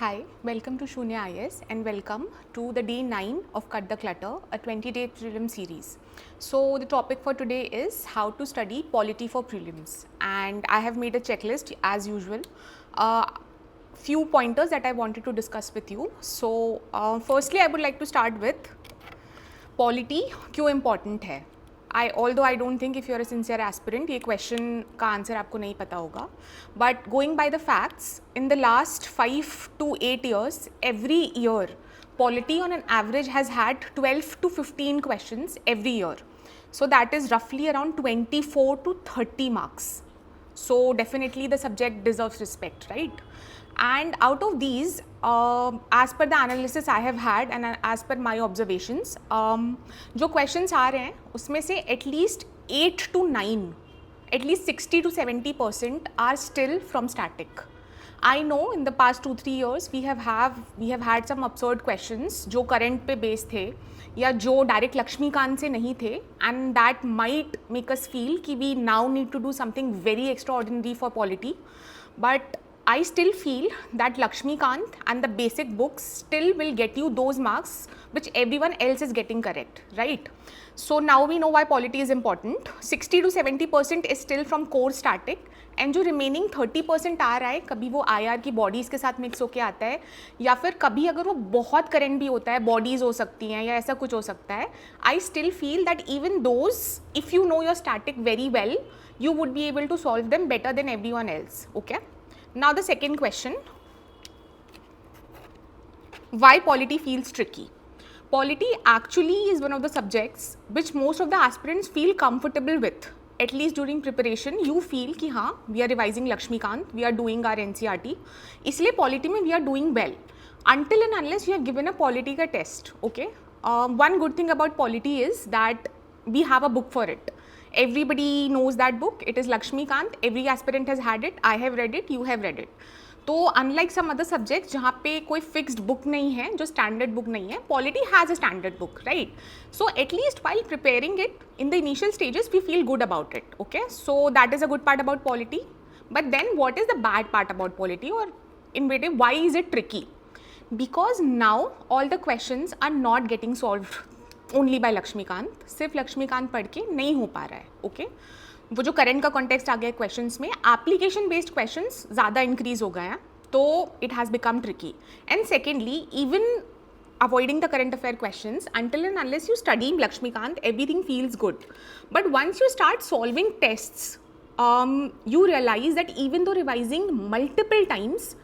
Hi, welcome to Shunya IS and welcome to the day 9 of Cut the Clutter, a 20-day prelim series. So the topic for today is how to study polity for prelims, and I have made a checklist as usual. Few pointers that I wanted to discuss with you. So firstly I would like to start with polity क्यों important है. Although I don't think if you're a sincere aspirant, ये question का answer आपको नहीं पता होगा. But going by the facts, in the last 5 to 8 years, every year, polity on an average has had 12 to 15 questions every year. So that is roughly around 24 to 30 marks. So definitely the subject deserves respect, right? And out of these, as per the analysis I have had and as per my observations, जो questions आ रहे हैं उसमें से at least 8 to 9, at least 60 to 70% are still from static. I know in the past 2-3 years we have had some absurd questions जो current पे base थे या जो direct लक्ष्मीकांत से नहीं थे, and that might make us feel कि we now need to do something very extraordinary for polity, but I still feel that Lakshmikant and the basic books still will get you those marks which everyone else is getting correct, right? So now we know why polity is important. 60 to 70% is still from core static, and जो remaining 30% आ रहा है कभी वो IR की bodies के साथ mix होके आता है या फिर कभी अगर वो बहुत current भी होता है, bodies हो सकती हैं या ऐसा कुछ हो सकता है. I still feel that even those, if you know your static very well, you would be able to solve them better than everyone else, okay? Now the second question, why polity feels tricky? Polity actually is one of the subjects which most of the aspirants feel comfortable with. At least during preparation you feel कि हाँ we are revising Lakshmikant, we are doing our NCERT, इसलिए polity में we are doing well until and unless you have given a polity का test, okay? One good thing about polity is that we have a book for it. Everybody knows that book. It is Lakshmikant. Every aspirant has had it. I have read it. You have read it. तो unlike some other subjects जहाँ पे कोई fixed book नहीं है, जो standard book नहीं है, polity has a standard book, right? So at least while preparing it in the initial stages, we feel good about it. Okay, so that is a good part about polity. But then what is the bad part about polity, or in way why is it tricky? Because now all the questions are not getting solved only by Laxmikanth. सिर्फ लक्ष्मीकांत पढ़ के नहीं हो पा रहा है, okay? वो जो करंट का कॉन्टेक्स्ट आ गया क्वेश्चंस में, एप्लीकेशन बेस्ड क्वेश्चंस ज़्यादा इंक्रीज हो गया, तो it has become tricky. And secondly, even avoiding the current affair questions, until and unless you study Lakshmikant, everything feels good. But once you start solving tests, you realize that even though revising multiple times,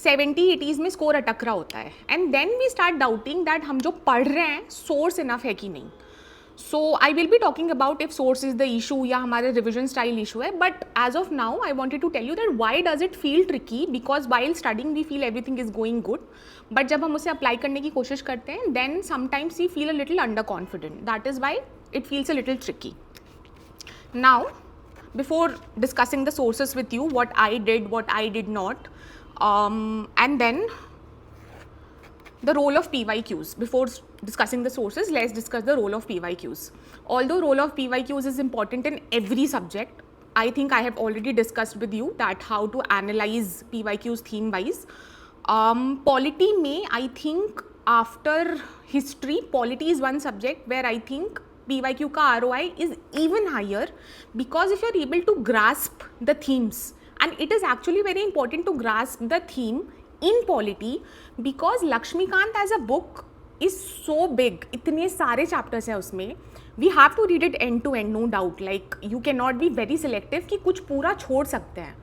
70-80s में score अटक रहा होता है, and then we start doubting that हम जो पढ़ रहे हैं सोर्स इनफ है कि नहीं. So I will be talking about if source is the issue या हमारे रिविजन स्टाइल इशू है. But as of now I wanted to tell you that why does it feel tricky, because while studying we feel everything is going good, but जब हम उसे apply करने की कोशिश करते हैं then sometimes we feel a little under confident. That is why it feels a little tricky. Now before discussing the sources with you, what I did not, and then the role of PYQs. Before discussing the sources, let's discuss the role of PYQs. Although role of PYQs is important in every subject, I think I have already discussed with you that how to analyze PYQs theme wise. Polity may, I think after history, polity is one subject where I think PYQ का ROI is even higher, because if you are able to grasp the themes, and it is actually very important to grasp the theme in polity, because Lakshmikant as a book is so big, इतने सारे chapters हैं उसमें, we have to read it end to end, no doubt. Like you cannot be very selective कि कुछ पूरा छोड़ सकते हैं.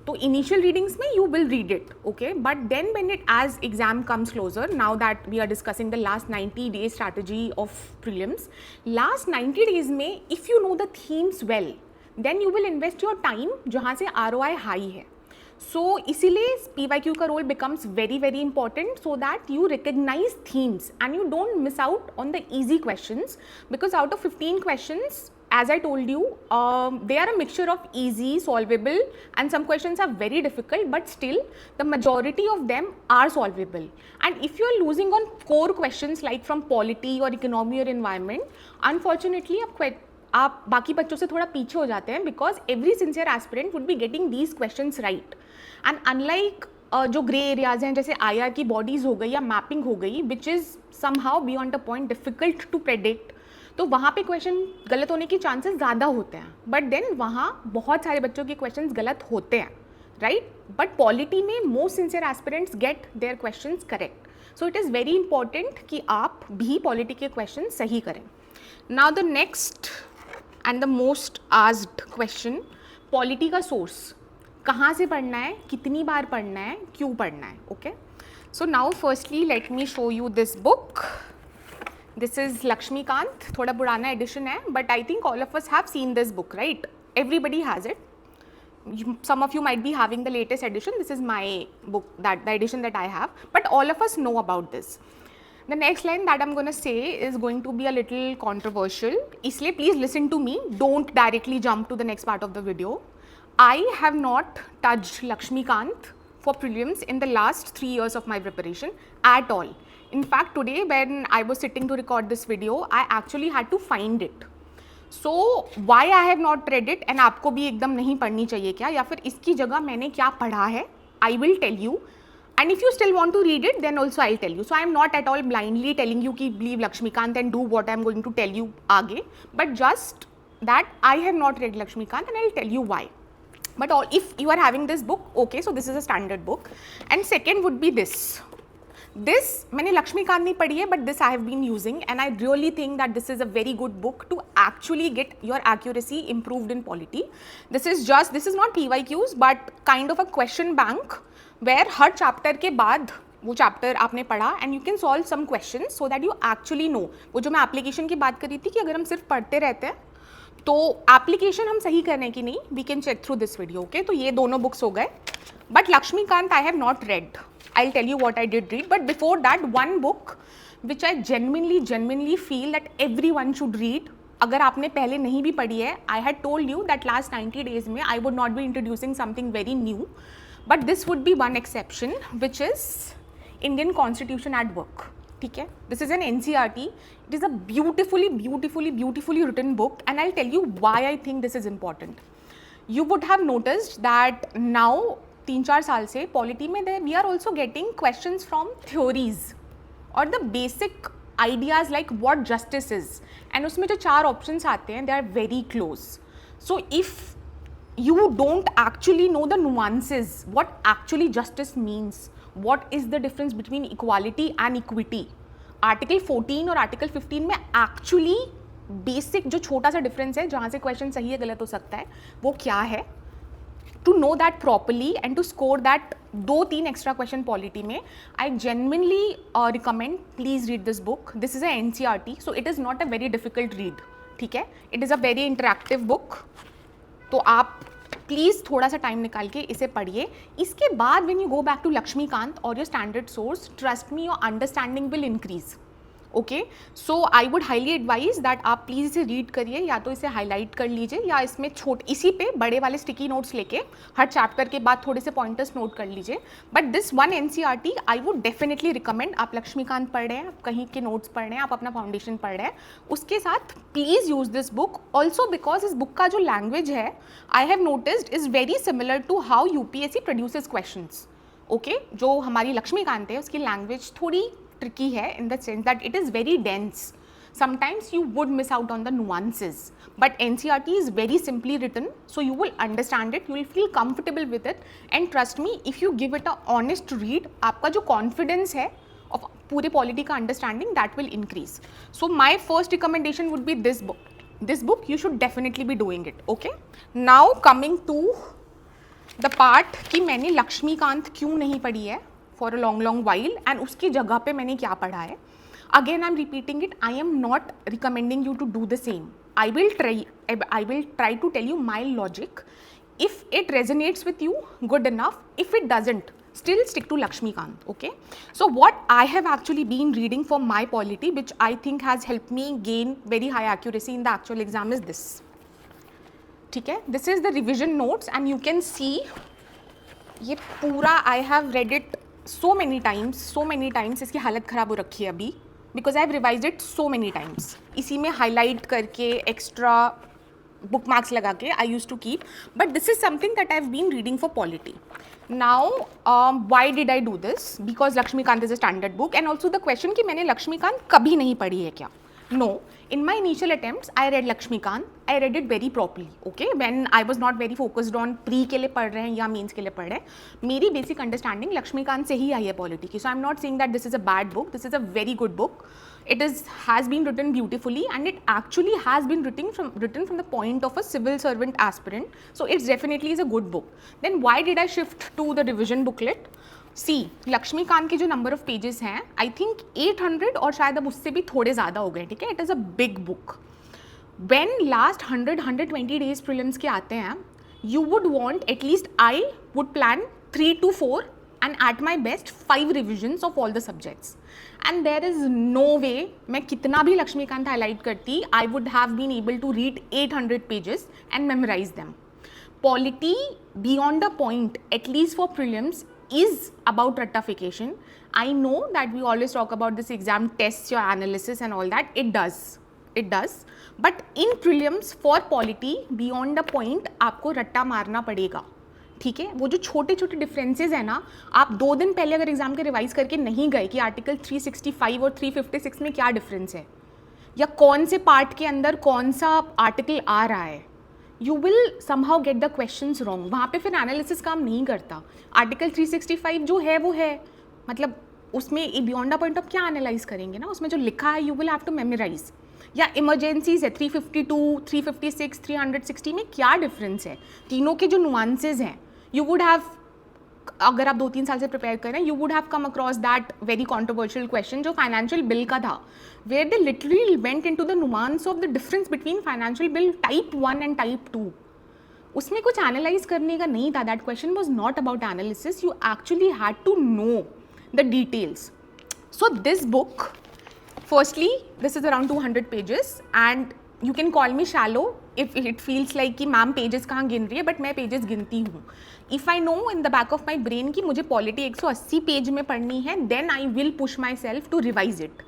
तो initial readings में you will read it, okay? But then when it as exam comes closer, now that we are discussing the last 90 days strategy of prelims, last 90 days में if you know the themes well, then you will invest your time जहाँ से ROI high है. So इसीलिए PYQ का role becomes very very important, so that you recognize themes and you don't miss out on the easy questions, because out of 15 questions, as I told you, they are a mixture of easy, solvable, and some questions are very difficult, but still the majority of them are solvable. And if you are losing on core questions like from polity or economy or environment, unfortunately आप बाकी बच्चों से थोड़ा पीछे हो जाते हैं, because every sincere aspirant would be getting these questions right. And unlike जो ग्रे एरियाज हैं जैसे आईआर की बॉडीज़ हो गई या मैपिंग हो गई which is somehow beyond a point difficult to predict, तो वहाँ पे क्वेश्चन गलत होने के चांसेस ज़्यादा होते हैं, बट देन वहाँ बहुत सारे बच्चों के क्वेश्चंस गलत होते हैं, राइट? बट पॉलिटी में most sincere aspirants get their questions correct, so it is very important कि आप भी पॉलिटी के क्वेश्चन सही करें. Now the next and the most asked question, polity का सोर्स कहाँ से पढ़ना है, कितनी बार पढ़ना है, क्यों पढ़ना है. Okay, so now firstly let me show you this book. This is Laxmikanth. थोड़ा पुराना एडिशन है, but I think all of us have seen this book, right? Everybody has it. Some of you might be having the latest edition. This is my book, that the edition that I have, but all of us know about this. The next line that I'm going to say is going to be a little controversial, इसलिए please listen to me, don't directly jump to the next part of the video. I have not touched Lakshmikant for prelims in the last 3 years of my preparation at all. In fact, today when I was sitting to record this video, I actually had to find it. So why I have not read it, and आपको भी एकदम नहीं पढ़नी चाहिए क्या, या फिर इसकी जगह मैंने क्या पढ़ा है, I will tell you. And if you still want to read it, then also I'll tell you. So I am not at all blindly telling you कि believe Lakshmikant and do what I am going to tell you आगे, but just that I have not read Lakshmikant and I'll tell you why. But all, if you are having this book, okay, so this is a standard book. And second would be this. This मैंने लक्ष्मीकांत नहीं पढ़ी है, but this I have been using and I really think that this is a very good book to actually get your accuracy improved in polity. This is not PYQs but kind of a question bank where her chapter के बाद वो chapter आपने पढ़ा and you can solve some questions so that you actually know. वो जो मैं application की बात कर रही थी कि अगर हम सिर्फ पढ़ते रहते हैं तो एप्लीकेशन हम सही करने की नहीं, we can check through this video. Okay, तो ये दोनों बुक्स हो गए, but Laxmikanth I have not read. I will tell you what I did read, but before that one book which I genuinely feel that everyone should read. अगर आपने पहले नहीं भी पढ़ी है, I had told you that last 90 days में I would not be introducing something very new, but this would be one exception which is Indian constitution at work. ठीक है, this is an NCERT. It is a beautifully written book and I'll tell you why I think this is important. You would have noticed that now 3-4 साल से polity में we are also getting questions from theories or the basic ideas like what justice is, and उसमें जो 4 options आते हैं they are very close. So if you don't actually know the nuances, what actually justice means, what is the difference between equality and equity, article 14 और article 15 में actually basic जो छोटा सा difference है जहाँ से क्वेश्चन सही है गलत हो सकता है वो क्या है, to know that properly and to score that 2-3 extra question polity में, I genuinely recommend please read this book. This is a NCERT, so it is not a very difficult read. ठीक है, it is a very interactive book, तो आप please थोड़ा सा time निकाल के इसे पढ़िए. इसके बाद when you go back to Laxmikanth और your standard source, trust me your understanding will increase. Okay, so I would highly advise that आप प्लीज़ इसे रीड करिए, या तो इसे हाईलाइट कर लीजिए या इसमें इसी पे बड़े वाले स्टिकी नोट्स लेके हर चैप्टर के बाद थोड़े से पॉइंटर्स नोट कर लीजिए. But this one NCERT I would definitely recommend. आप लक्ष्मीकांत पढ़ रहे हैं, आप कहीं के नोट्स पढ़ रहे हैं, आप अपना फाउंडेशन पढ़ रहे हैं, उसके साथ please use this book also, because इस बुक का जो लैंग्वेज है I have noticed is very similar to how UPSC produces questions. Okay, जो हमारी लक्ष्मीकांत है उसकी लैंग्वेज थोड़ी tricky है in the sense that it is very dense. Sometimes you would miss out on the nuances, but NCERT is very simply written, so you will understand it, you will feel comfortable with it, and trust me, if you give it a honest read, आपका जो confidence है of पूरे polity का understanding, that will increase. So my first recommendation would be this book. This book you should definitely be doing it. Okay. Now coming to the part कि मैंने लक्ष्मीकांत क्यों नहीं पढ़ी है for a long while and उसकी जगह पे मैंने क्या पढ़ा है. Again I'm repeating it, I am not recommending you to do the same. I will try to tell you my logic. If it resonates with you, good enough. If it doesn't, still stick to Lakshmikant. Okay, so what I have actually been reading for my polity, which I think has helped me gain very high accuracy in the actual exam, is this. ठीक है, this is the revision notes and you can see ये पूरा I have read it so many times. इसकी हालत ख़राब हो रखी है अभी, because I have revise it so many times. इसी में हाईलाइट करके एक्स्ट्रा बुक मार्क्स लगा के I use to keep, but this is something that I have been reading for polity. Now why did I do this? Because Laxmikanth is a standard book, and also the question कि मैंने लक्ष्मीकांत कभी नहीं पढ़ी है क्या? No, in my initial attempts, I read Lakshmikant. I read it very properly. Okay, when I was not very focused on pre के लिए पढ़ रहे हैं या means के लिए पढ़ रहे हैं, मेरी basic understanding लक्ष्मीकांत से ही आई है पॉलिटी की. So I'm not saying that this is a bad book. This is a very good book. It has been written beautifully, and it actually has been written from the point of a civil servant aspirant. So it definitely is a good book. Then why did I shift to the revision booklet? सी, लक्ष्मीकांत के जो number of pages हैं, I think 800 और शायद अब उससे भी थोड़े ज़्यादा हो गए. ठीक है, it is a big book. When last 100-120 days prelims के आते हैं, you would want, at least I would plan 3 to 4 and at my best 5 revisions of all the subjects. And there is no way, मैं कितना भी Laxmikanth highlight करती, I would have been able to read 800 pages and memorize them. Polity beyond a point, at least for prelims, is about ratification. I know that we always talk about this exam tests your analysis and all that. It does. But in prelims for polity, beyond the point, आपको रट्टा मारना पड़ेगा. ठीक है, वो जो छोटे छोटे डिफरेंसेस है ना, आप 2 दिन पहले अगर एग्जाम के रिवाइज करके नहीं गए कि आर्टिकल 365 और 356 में क्या डिफरेंस है, या कौन से पार्ट के अंदर कौन सा आर्टिकल आ रहा है, you will somehow get the questions wrong. वहाँ पे फिर एनालिसिस काम नहीं करता. आर्टिकल 365 जो है वो है, मतलब उसमें बियॉन्ड द पॉइंट ऑफ क्या एनालाइज करेंगे ना, उसमें जो लिखा है you will have to memorise. या इमरजेंसीज है 352, 356, 360 में क्या डिफरेंस है, तीनों के जो नुआंसेज हैं, यू वुड हैव, अगर आप 2-3 साल से प्रिपेयर करें, you would have come across that very controversial question जो फाइनेंशियल बिल का था, where they literally went into the nuance of the difference between financial bill type 1 and type 2. उसमें कुछ एनालाइज करने का नहीं था. That question was not about analysis, you actually had to know the details. So this book, firstly this is around 200 pages, and you can call me shallow if it feels like कि ma'am pages कहाँ गिन रही है, but मैं pages गिनती हूँ. If I know in the back of my brain कि मुझे पॉलिटी 180 पेज में पढ़नी है, then I will push myself to revise it.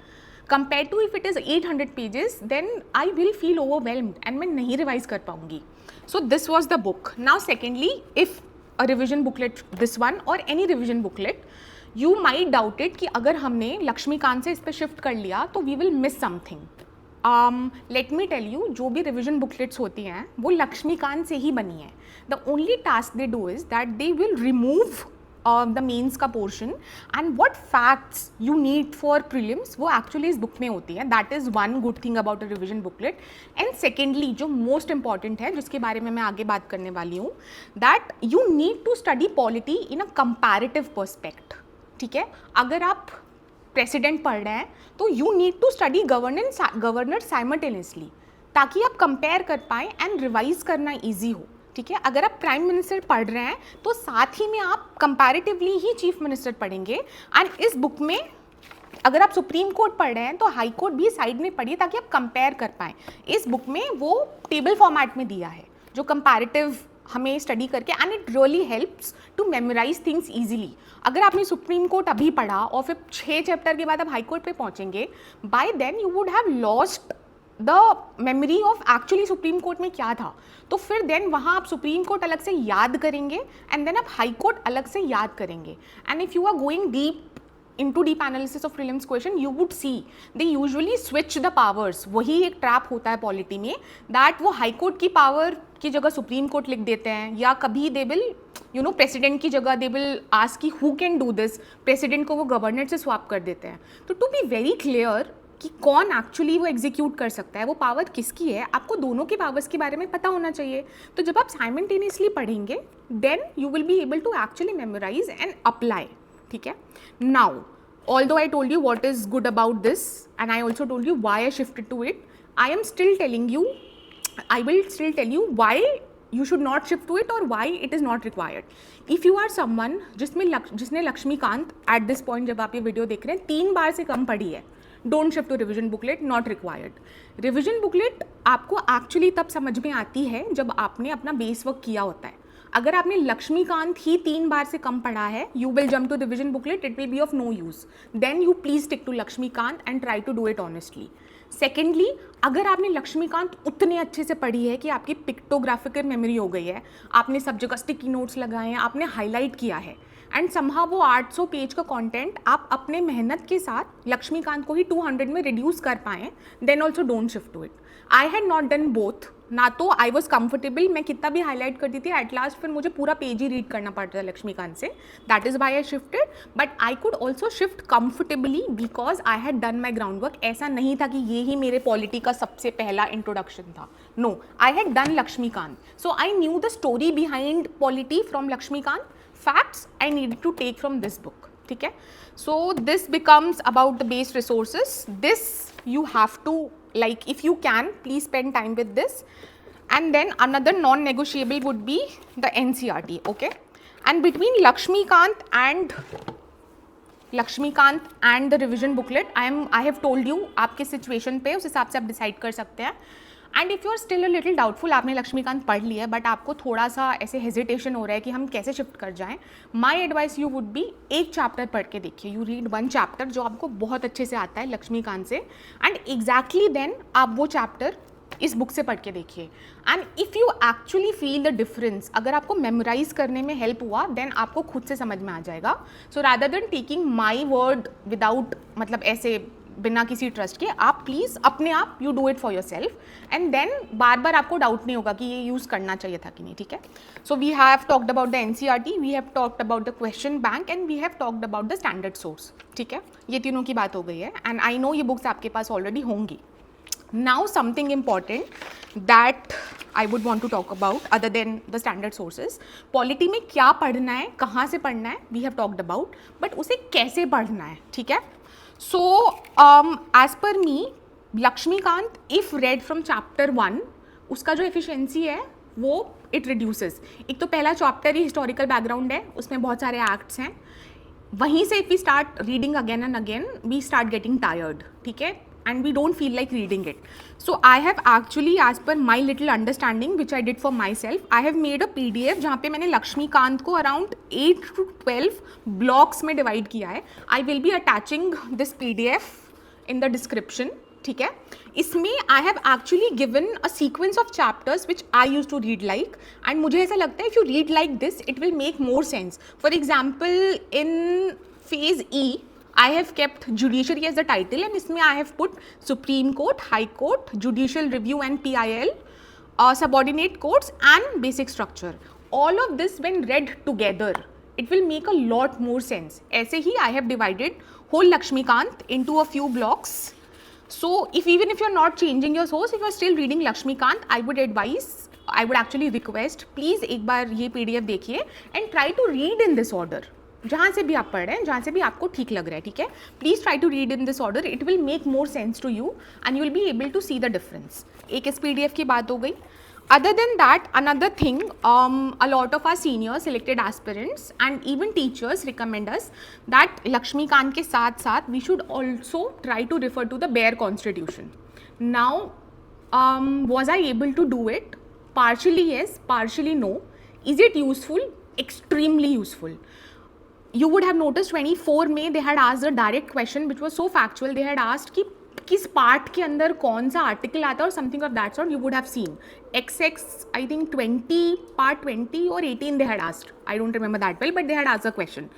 Compare to if it is 800 pages, then I will feel overwhelmed and मैं नहीं revise कर पाऊंगी. So this was the book. Now secondly, if a revision booklet, this one और any revision booklet, you might doubt it कि अगर हमने लक्ष्मीकांत से इस पर शिफ्ट कर लिया तो we will miss something. Let me tell you, जो भी रिविजन बुकलेट्स होती हैं वो लक्ष्मीकांत से ही बनी है. The only task they do is that they will remove the mains का पोर्शन, and what facts you need for prelims वो एक्चुअली इस बुक में होती है. That is one good thing about a revision booklet. And secondly, जो most important है, जिसके बारे में मैं आगे बात करने वाली हूँ, that you need to study polity in a comparative perspective. ठीक है, अगर आप प्रेसिडेंट पढ़ रहे हैं तो you need to study governor simultaneously, ताकि आप कंपेयर कर पाएँ एंड रिवाइज करना ईजी हो. ठीक है, अगर आप प्राइम मिनिस्टर पढ़ रहे हैं तो साथ ही में आप कंपैरेटिवली ही चीफ मिनिस्टर पढ़ेंगे. एंड इस बुक में अगर आप सुप्रीम कोर्ट पढ़ रहे हैं तो हाई कोर्ट भी साइड में पढ़िए ताकि आप कंपेयर कर पाएँ. इस बुक में वो टेबल फॉर्मेट में दिया है जो कंपैरेटिव हमें स्टडी करके, and it really helps to memorise things easily. अगर आपने सुप्रीम कोर्ट अभी पढ़ा और फिर 6 चैप्टर के बाद आप हाई कोर्ट पे पहुंचेंगे, by then you would have lost the memory of actually supreme court में क्या था. तो फिर देन वहाँ आप सुप्रीम कोर्ट अलग से याद करेंगे एंड देन आप हाई कोर्ट अलग से याद करेंगे. And if you are going deep into deep analysis of prelims question, you would see they usually switch the powers. वही एक ट्रैप होता है पॉलिटी में, दैट वो हाई कोर्ट की पावर की जगह सुप्रीम कोर्ट लिख देते हैं, या कभी दे विल प्रेसिडेंट की जगह दे विल आस्क कि who can do this, president को वो गवर्नर से स्वैप कर देते हैं. तो टू बी वेरी क्लियर कि कौन एक्चुअली वो एग्जीक्यूट कर सकता है, वो पावर किसकी है, आपको दोनों के पावर्स के बारे में पता होना चाहिए. तो जब आप साइमल्टेनियसली पढ़ेंगे then you will be able to actually memorise and apply. ठीक है, now although I told you what is good about this and I also told you why I shifted to it, I am still telling you, I will still tell you why you should not shift to it or why it is not required. If you are someone जिसने Laxmikant at this point जब आप ये video देख रहे हैं 3 बार से कम पढ़ी है, don't shift to revision booklet, not required. Revision booklet आपको एक्चुअली तब समझ में आती है जब आपने अपना बेस वर्क किया होता है. अगर आपने लक्ष्मीकांत ही 3 बार से कम पढ़ा है, you will jump to revision booklet, it will be of no use. Then you please stick to Laxmikant and try to do it honestly. Secondly, अगर आपने लक्ष्मीकांत उतने अच्छे से पढ़ी है कि आपकी पिक्टोग्राफिकल मेमोरी हो गई है, आपने सब जगह स्टिकी नोट्स लगाए हैं, आपने हाईलाइट किया है, एंड समहा वो 800 पेज का कंटेंट आप अपने मेहनत के साथ लक्ष्मीकांत को ही 200 में रिड्यूस कर पाएँ, then also don't shift to it. I had not done both. ना तो आई वॉज कंफर्टेबल, मैं कितना भी हाईलाइट करती थी, एट लास्ट फिर मुझे पूरा पेज ही रीड करना पड़ता था लक्ष्मीकांत से. That is why I shifted. But I could also shift comfortably because I had done my ground work. ऐसा नहीं था कि ये ही मेरे पॉलिटी का सबसे पहला इंट्रोडक्शन था. No, I had done Laxmikant. So I knew the story behind polity from Laxmikant. Facts I need to take from this book. ठीक है. So this becomes about the based resources. This you have to, like, if you can, please spend time with this. And then another non-negotiable would be the NCERT. Okay. And between Lakshmikant and the revision booklet, I have told you आपके situation पे उस हिसाब से आप decide कर सकते हैं. And if you are still a little doubtful, आपने लक्ष्मीकांत पढ़ लिया है बट आपको थोड़ा सा ऐसे हेजिटेशन हो रहा है कि हम कैसे शिफ्ट कर जाएं, my advice you would B एक चैप्टर पढ़ के देखिए. यू रीड वन चैप्टर जो आपको बहुत अच्छे से आता है लक्ष्मीकांत से, एंड एग्जैक्टली देन आप वो चैप्टर इस बुक से पढ़ के देखिए. And if you actually feel the difference, अगर आपको मेमोराइज करने में हेल्प हुआ देन आपको खुद से समझ में आ जाएगा. So rather than taking my word without, मतलब ऐसे बिना किसी ट्रस्ट के, आप प्लीज़ अपने आप you do it for yourself, and then बार बार आपको डाउट नहीं होगा कि ये यूज़ करना चाहिए था कि नहीं. ठीक है. So we have talked about the NCERT, we have talked about the question bank, and we have talked about the standard source. ठीक है. ये तीनों की बात हो गई है, एंड आई नो ये बुक्स आपके पास ऑलरेडी होंगी. Now something important that I would want to talk about other than the standard sources. Polity में क्या पढ़ना है, कहाँ से पढ़ना है, we have talked about, but उसे कैसे पढ़ना है. ठीक है. So, as per me, Laxmikant if read from chapter 1, उसका जो efficiency है वो it reduces. एक तो पहला चैप्टर ही हिस्टोरिकल बैकग्राउंड है, उसमें बहुत सारे एक्ट्स हैं. वहीं से if we start reading again and again, we start getting tired. ठीक है. And we don't feel like reading it. So I have actually, as per my little understanding which I did for myself, I have made a PDF जहाँ पे मैंने लक्ष्मीकांत को around 8 to 12 blocks में divide किया है. I will be attaching this PDF in the description. ठीक है. इसमें I have actually given a sequence of chapters which I used to read like, and मुझे ऐसा लगता है if you read like this it will make more sense. For example, in phase E, I have kept judiciary as the title, and इसमें I have put Supreme Court, High Court, Judicial Review and PIL, subordinate courts and basic structure. All of this when read together, it will make a lot more sense. ऐसे ही I have divided whole Lakshmikant into a few blocks. So even if you are not changing your source, if you are still reading Lakshmikant, I would actually request, please एक बार ये PDF देखिए and try to read in this order. जहाँ से भी आप पढ़ रहे हैं, जहाँ से भी आपको ठीक लग रहा है. ठीक है. Please try to read in this order, it will make more sense to you and you will be able to see the difference. एक इस PDF की बात हो गई. Other than that, another thing, a lot of our senior selected aspirants and even teachers recommend us that Lakshmikant के साथ साथ we should also try to refer to the bare constitution. Now, was I able to do it? Partially yes, partially no. Is it useful? Extremely useful. You would have noticed 24 में they had asked a direct question which was so factual. They had asked कि किस part के अंदर कौन सा article आता है और something of that sort. You would have seen XX, I think 20, part 20 or 18 they had asked. I don't remember that well, but they had asked a question.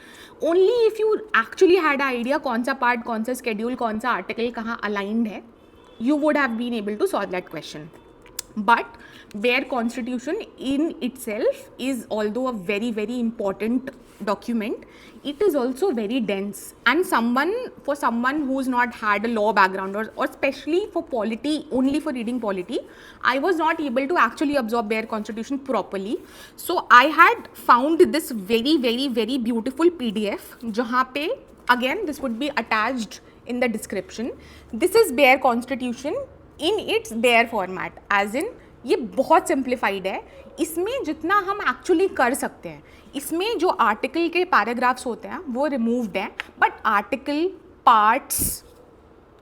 Only if you actually had an idea कौन सा part, कौन सा schedule, कौन सा article कहाँ aligned है, you would have been able to solve that question. But bare constitution in itself is, although a very very important document, it is also very dense, and for someone who's not had a law background or especially for polity, only for reading polity, I was not able to actually absorb bare constitution properly. So I had found this very very very beautiful PDF जहाँ पे, again this would be attached in the description. This is bare constitution in its bare format, as in ये बहुत simplified है. इसमें जितना हम actually कर सकते हैं, इसमें जो आर्टिकल के पैराग्राफ्स होते हैं वो रिमूव्ड हैं, बट आर्टिकल पार्ट्स,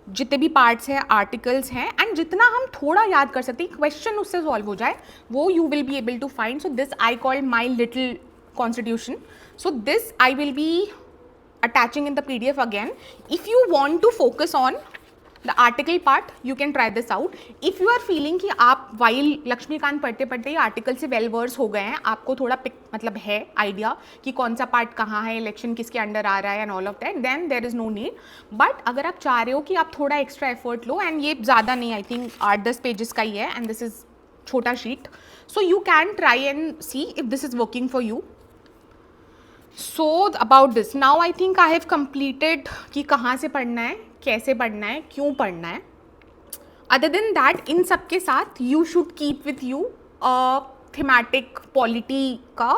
जितने भी पार्ट्स हैं, आर्टिकल्स हैं, एंड जितना हम थोड़ा याद कर सकते हैं, क्वेश्चन उससे सॉल्व हो जाए, वो you will be able to find. So this I call my little constitution. So this I will be attaching in the PDF again. If you want to focus on the article part you can try this out if you are feeling कि आप while Laxmikant पढ़ते पढ़ते ही article से well versed हो गए हैं, आपको थोड़ा मतलब है आइडिया कि कौन सा पार्ट कहाँ है, इलेक्शन किसके अंडर आ रहा है and all of that, then there is no need. But अगर आप चाह रहे हो कि आप थोड़ा एक्स्ट्रा एफर्ट लो, एंड ये ज़्यादा नहीं, आई थिंक 8-10 पेजेस का ही है एंड दिस इज़ छोटा sheet, so you can try and see if this is working for you. So about this now I think I have completed कि कहाँ से पढ़ना है, कैसे पढ़ना है, क्यों पढ़ना है. अदर देन दैट, इन सब के साथ you should keep with you thematic polity का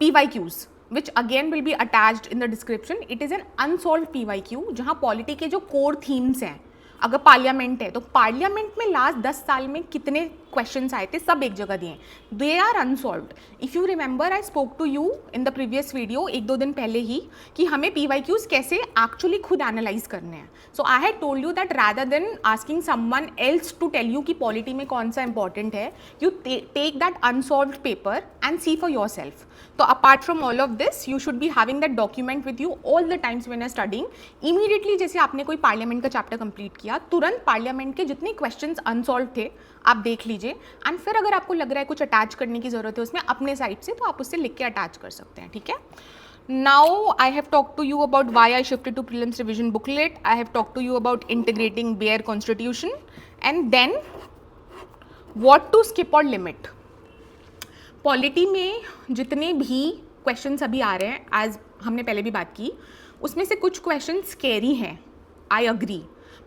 PYQs which again will be attached in the description. It is an unsolved PYQ जहाँ पॉलिटी के जो कोर थीम्स हैं, अगर पार्लियामेंट है तो पार्लियामेंट में लास्ट 10 साल में कितने क्वेश्चंस आए थे, सब एक जगह दिए हैं. They are unsolved. If you remember I spoke to you in the previous video 1-2 दिन पहले ही कि हमें PYQs कैसे एक्चुअली खुद एनालाइज करने हैं. So I had told you that rather than asking someone else to tell you कि polity में कौन सा इंपॉर्टेंट है, you take that unsolved paper and see for yourself. तो apart from all of this you should be having that document with you all the times when are studying. Immediately जैसे आपने कोई parliament का chapter complete किया, तुरंत parliament के जितने questions unsolved थे आप देख लीजिए, एंड फिर अगर आपको लग रहा है कुछ अटैच करने की ज़रूरत है उसमें अपने साइड से, तो आप उससे लिख के अटैच कर सकते हैं. ठीक है. Now I have talked to you about why I shifted to prelims revision booklet. I have talked to you about integrating bare constitution, and then what to skip or limit. Polity में जितने भी questions अभी आ रहे हैं, as हमने पहले भी बात की, उसमें से कुछ क्वेश्चन स्केरी हैं, आई अग्री.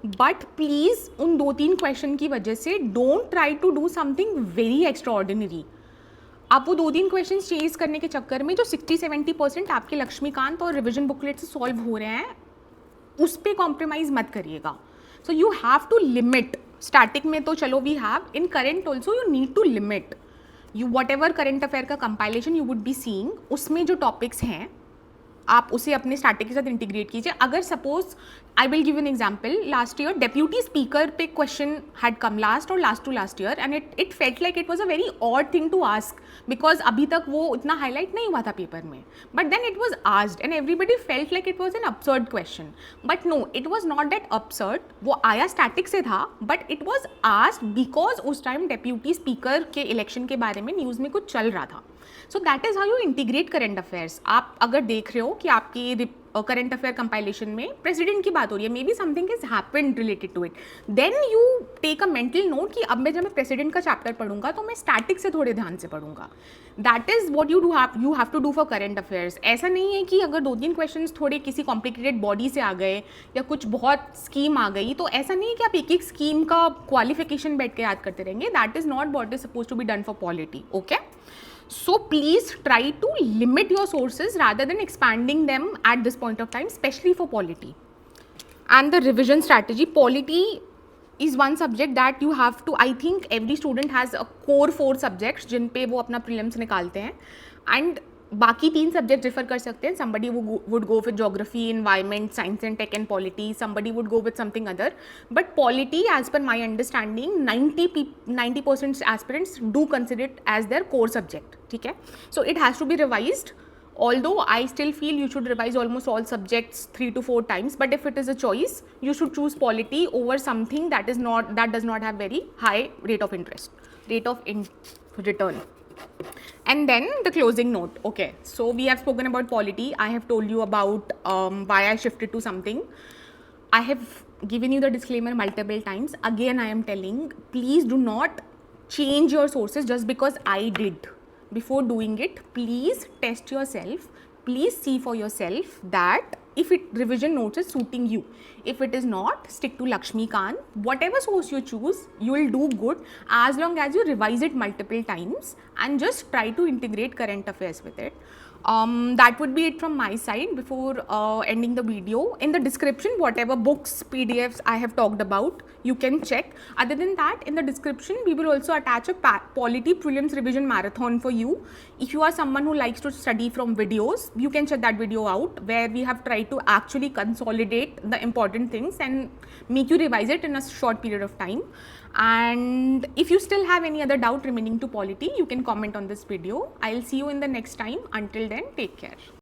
बट प्लीज़ उन 2-3 क्वेश्चन की वजह से don't try to do something very extraordinary. आप वो 2-3 क्वेश्चन चेज करने के चक्कर में जो 60-70% आपके लक्ष्मीकांत और रिविजन बुकलेट से सॉल्व हो रहे हैं, उस पर कॉम्प्रोमाइज़ मत करिएगा. So you have to limit. Static में तो चलो we have, in current also you need to limit. You whatever current affair का compilation you would be seeing, उसमें जो टॉपिक्स हैं आप उसे अपने स्टैटिक के साथ इंटीग्रेट कीजिए. अगर suppose I will give an example, last year deputy speaker पे क्वेश्चन हैड कम लास्ट और last to last year, and it felt like it was a very odd thing to ask because अभी तक वो इतना highlight नहीं हुआ था paper में. But then it was asked and everybody felt like it was an absurd question. But no, it was not that absurd. वो आया स्टैटिक से था, but it was asked because उस टाइम डेप्यूटी स्पीकर के election के बारे में news में कुछ चल रहा था. So that is how you integrate current affairs. आप अगर देख रहे हो कि आपकी करेंट अफेयर कंपाइलेशन में प्रेसिडेंट की बात हो रही है, maybe something is happened related to it, then you take a mental note कि अब मैं जब मैं प्रेसिडेंट का चैप्टर पढ़ूंगा तो मैं स्टैटिक से थोड़े ध्यान से पढ़ूंगा. That is what you have to do for current affairs. ऐसा नहीं है कि अगर 2-3 क्वेश्चन थोड़े किसी कॉम्प्लिकेटेड बॉडी से आ गए या कुछ बहुत स्कीम आ गई, तो ऐसा नहीं है कि आप एक स्कीम का क्वालिफिकेशन बैठ के याद करते रहेंगे. That is not what is suppose to be done for polity. Okay. So please try to limit your sources rather than expanding them at this point of time, especially for polity. And the revision strategy, polity is one subject that you have to, I think every student has a core 4 subjects जिन पे वो अपना prelims निकालते हैं, and बाकी 3 subject refer कर सकते हैं. somebody would go with geography, environment, science and tech and polity. somebody would go with something other. But polity, as per my understanding, 90% aspirants do consider it as their core subject. ठीक है. So it has to be revised. Although I still feel you should revise almost all subjects 3 to 4 times. But if it is a choice, you should choose polity over something that does not have very high rate of interest, rate of return. And then the closing note. Okay, so we have spoken about polity. I have told you about why I shifted to something. I have given you the disclaimer multiple times. Again, I am telling, please do not change your sources just because I did. Before doing it, please test yourself. Please see for yourself that if revision notes is suiting you. If it is not, stick to Lakshmikant. Whatever source you choose, you will do good as long as you revise it multiple times and just try to integrate current affairs with it. That would be it from my side. Before ending the video, in the description, whatever books, PDFs I have talked about, you can check. Other than that, in the description, we will also attach a polity prelims revision marathon for you. If you are someone who likes to study from videos, you can check that video out where we have tried to actually consolidate the important things and make you revise it in a short period of time. And if you still have any other doubt remaining to polity, you can comment on this video. I'll see you in the next time. Until then, take care.